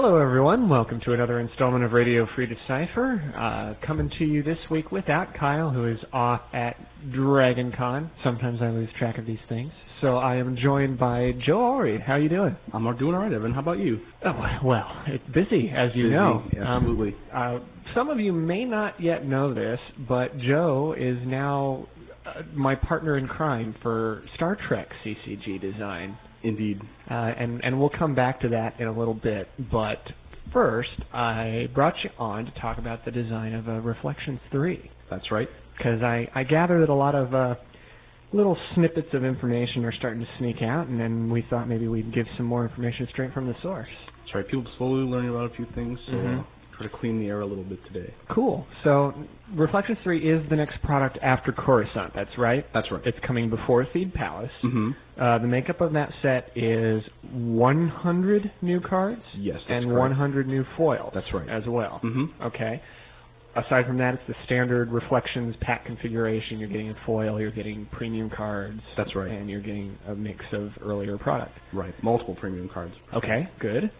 Hello everyone, welcome to another installment of Radio Free Decipher. Coming to you this week without Kyle, who is off at Dragon Con. Sometimes I lose track of these things. So I am joined by Joe Alread. How are you doing? I'm doing all right, Evan. How about you? Oh, well, it's busy, as you know. Absolutely. Some of you may not yet know this, but Joe is now my partner in crime for Star Trek CCG design. Indeed. And we'll come back to that in a little bit. But first, I brought you on to talk about the design of Reflections III. That's right. Because I gather that a lot of little snippets of information are starting to sneak out, and then we thought maybe we'd give some more information straight from the source. That's right. People slowly learning about a few things, so try to clean the air a little bit today. Cool. So Reflections 3 is the next product after Coruscant, that's right? That's right. It's coming before Theed Palace. The makeup of that set is 100 new cards? Yes, that's and correct. 100 new foils. That's right. As well. Okay. Aside from that, it's the standard Reflections pack configuration. You're getting a foil, you're getting premium cards. That's right. And you're getting a mix of earlier product. Right. Multiple premium cards. Okay, good.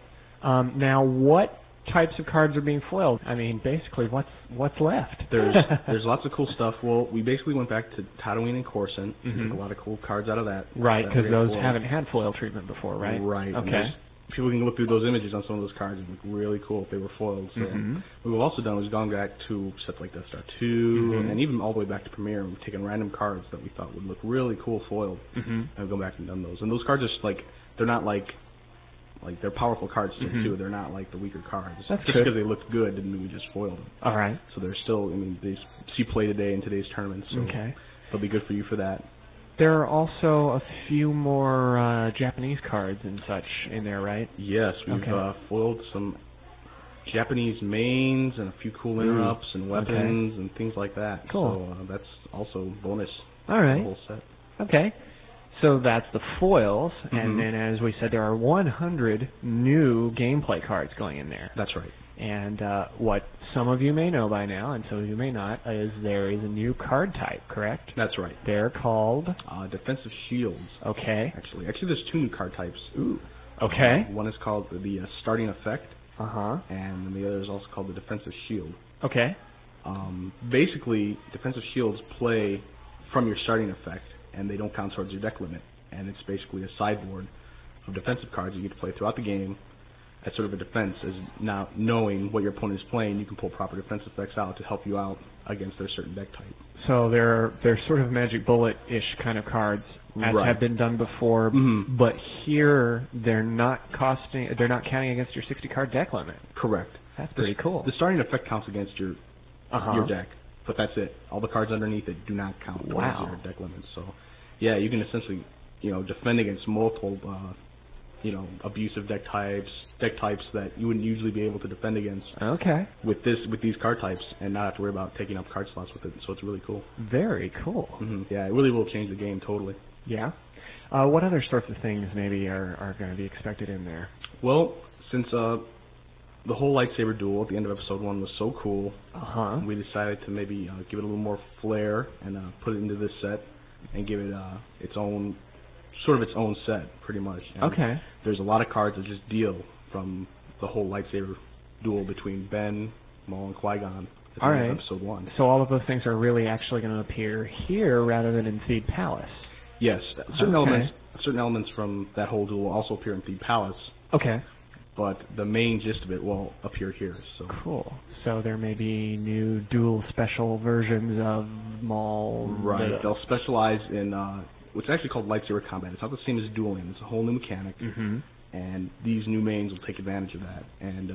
Now, what types of cards are being foiled? I mean, basically, what's left? There's lots of cool stuff. Well, we basically went back to Tatooine and Coruscant. Took a lot of cool cards out of that. Right, because those haven't had foil treatment before, right? Right. Okay. People can look through those images on some of those cards and look really cool if they were foiled. So what we've also done is gone back to sets like Death Star 2 and even all the way back to Premiere, and we've taken random cards that we thought would look really cool foiled and we've gone back and done those. And those cards are they're not like they're powerful cards too. They're not like the weaker cards. That's just because they looked good didn't mean we just foiled them. All right. So they're still, they see play today in today's tournament. So they'll be good for you for that. There are also a few more Japanese cards and such in there, right? Yes, we've foiled some Japanese mains and a few cool interrupts and weapons and things like that. Cool. So that's also bonus. All right. The whole set. Okay. So that's the foils, and then as we said, there are 100 new gameplay cards going in there. That's right. And what some of you may know by now, and some of you may not, is there is a new card type, correct? That's right. They're called? Defensive Shields. Okay. Actually, there's two new card types. Ooh. Okay. One is called the Starting Effect. And then the other is also called the Defensive Shield. Okay. Basically, Defensive Shields play from your Starting Effect, and they don't count towards your deck limit. And it's basically a sideboard of defensive cards you get to play throughout the game as sort of a defense. As now knowing what your opponent is playing, you can pull proper defense effects out to help you out against their certain deck type. So they're sort of Magic Bullet-ish kind of cards, as have been done before, but here they're not counting against your 60-card deck limit. Correct. That's pretty cool. The Starting Effect counts against your deck. But that's it. All the cards underneath it do not count towards your deck limits. So, yeah, you can essentially, defend against multiple, abusive deck types that you wouldn't usually be able to defend against. Okay. With these card types, and not have to worry about taking up card slots with it. So it's really cool. Very cool. Yeah, it really will change the game totally. Yeah. What other sorts of things maybe are going to be expected in there? Well, since the whole lightsaber duel at the end of episode 1 was so cool. We decided to maybe give it a little more flair and put it into this set and give it its own set, pretty much. And there's a lot of cards that just deal from the whole lightsaber duel between Ben, Maul, and Qui-Gon at the end of episode 1. So all of those things are really actually going to appear here rather than in Theed Palace. Yes, certain elements from that whole duel will also appear in Theed Palace. Okay. But the main gist of it will appear here. So cool. So there may be new dual special versions of Maul. Right. They'll specialize in what's actually called lightsaber combat. It's not the same as dueling. It's a whole new mechanic. And these new mains will take advantage of that and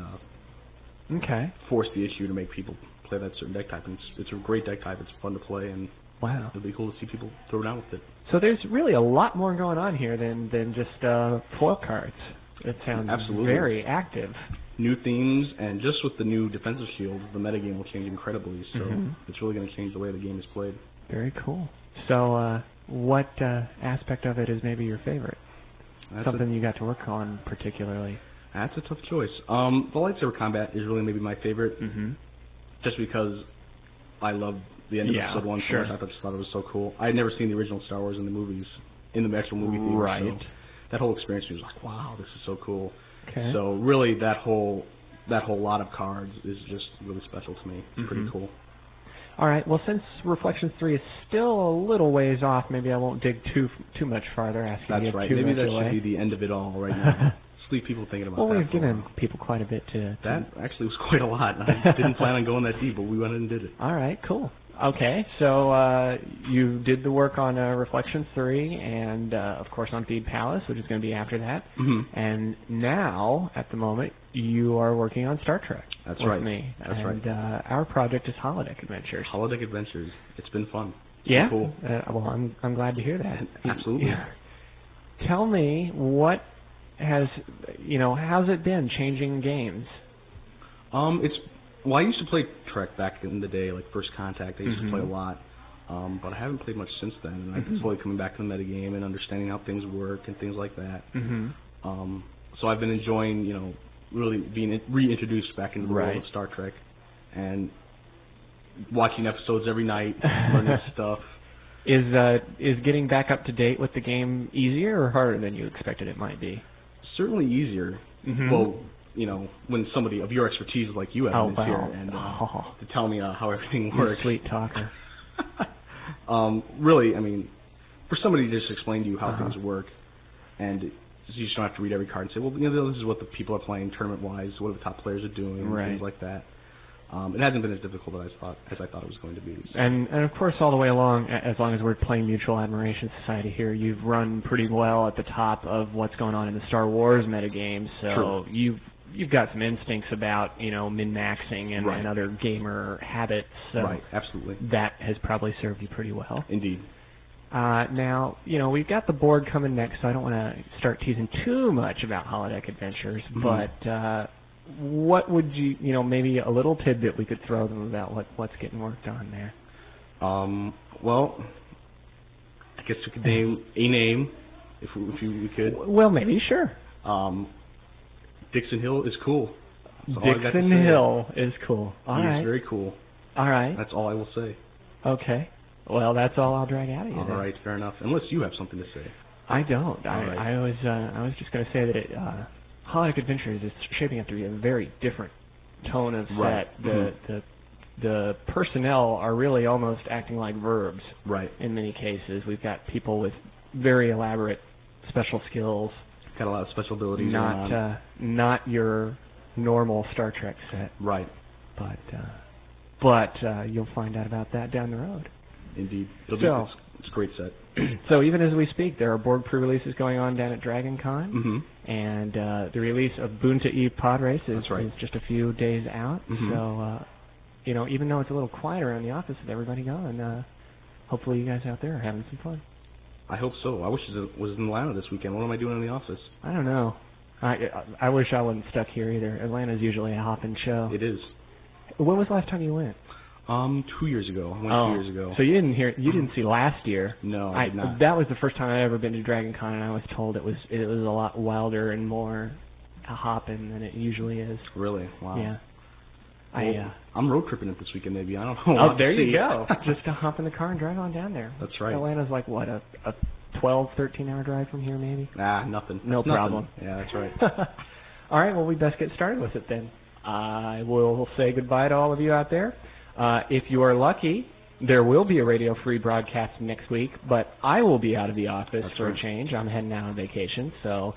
force the issue to make people play that certain deck type. And it's a great deck type. It's fun to play, and it'll be cool to see people throw down with it. So there's really a lot more going on here than just foil cards. It sounds very active. New themes, and just with the new defensive shields, the metagame will change incredibly. So it's really going to change the way the game is played. Very cool. So what aspect of it is maybe your favorite? Something you got to work on particularly? That's a tough choice. The lightsaber combat is really maybe my favorite, just because I love the end of episode 1 so much. I just thought it was so cool. I had never seen the original Star Wars in the movies, in the actual movie theater. So that whole experience was like, wow, this is so cool. Okay. So really, that whole lot of cards is just really special to me. It's pretty cool. All right. Well, since Reflections 3 is still a little ways off, maybe I won't dig too much farther. Asking That's you right. too Maybe much that away. should be the end of it all right now. Just leave people thinking about that. Well, we've given people quite a bit to. That actually was quite a lot. I didn't plan on going that deep, but we went and did it. All right. Cool. Okay. So you did the work on Reflections 3, and of course on Feed Palace, which is going to be after that. And now, at the moment, you are working on Star Trek. That's with right. me. That's right. And our project is Holodeck Adventures. Holodeck Adventures. It's been fun. Yeah. Cool. Well, I'm glad to hear that. Absolutely. Yeah. Tell me how's it been changing games? I used to play Trek back in the day, like First Contact. I used to play a lot, but I haven't played much since then. And I've been slowly coming back to the metagame and understanding how things work and things like that. So I've been enjoying, really being reintroduced back into the world of Star Trek, and watching episodes every night, learning stuff. Is getting back up to date with the game easier or harder than you expected it might be? Certainly easier. Well, when somebody of your expertise like you have is here and to tell me how everything works. Sweet talker. Really, I mean, for somebody to just explain to you how things work, and you just don't have to read every card and say, well, this is what the people are playing tournament-wise, what the top players are doing, and things like that. It hasn't been as difficult as I thought it was going to be. So. And of course, all the way along, as long as we're playing Mutual Admiration Society here, you've run pretty well at the top of what's going on in the Star Wars metagame. So you've got some instincts about min-maxing and other gamer habits. So right, absolutely. That has probably served you pretty well. Indeed. Now, we've got the board coming next, so I don't want to start teasing too much about Holodeck Adventures, but what would you, maybe a little tidbit we could throw them about what's getting worked on there? Well, I guess we could name a name, if we could. Well, maybe, sure. Dixon Hill is cool. Dixon Hill is cool. All right. He's very cool. All right. That's all I will say. Okay. Well, that's all I'll drag out of you. All right, fair enough. Unless you have something to say. I don't. I was just going to say that Holodeck Adventures is shaping up to be a very different tone of set. The personnel are really almost acting like verbs. Right. In many cases, we've got people with very elaborate special skills. Got a lot of special abilities. Not your normal Star Trek set. Right. But you'll find out about that down the road. Indeed. It's a great set. So even as we speak, there are board pre-releases going on down at Dragon Con, and the release of Boonta Eve Pod Race is just a few days out. So, even though it's a little quieter in the office with everybody gone, hopefully you guys out there are having some fun. I hope so. I wish it was in Atlanta this weekend. What am I doing in the office? I don't know. I wish I wasn't stuck here either. Atlanta's usually a hopping show. It is. When was the last time you went? 2 years ago. I went 2 years ago. So you didn't see last year. No, I did not. That was the first time I'd ever been to Dragon Con, and I was told it was a lot wilder and more hopping than it usually is. Really? Wow. Yeah. Well, I'm road tripping it this weekend, maybe. I don't know. Oh, there you go. Just to hop in the car and drive on down there. That's right. Atlanta's like, what, a 12, 13-hour drive from here, maybe? Nothing. No problem. Yeah, that's right. All right, well, we best get started with it then. I will say goodbye to all of you out there. If you are lucky, there will be a radio-free broadcast next week, but I will be out of the office for a change. I'm heading out on vacation, so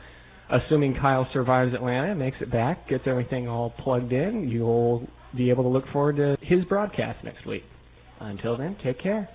assuming Kyle survives Atlanta, makes it back, gets everything all plugged in, you'll be able to look forward to his broadcast next week. Until then, take care.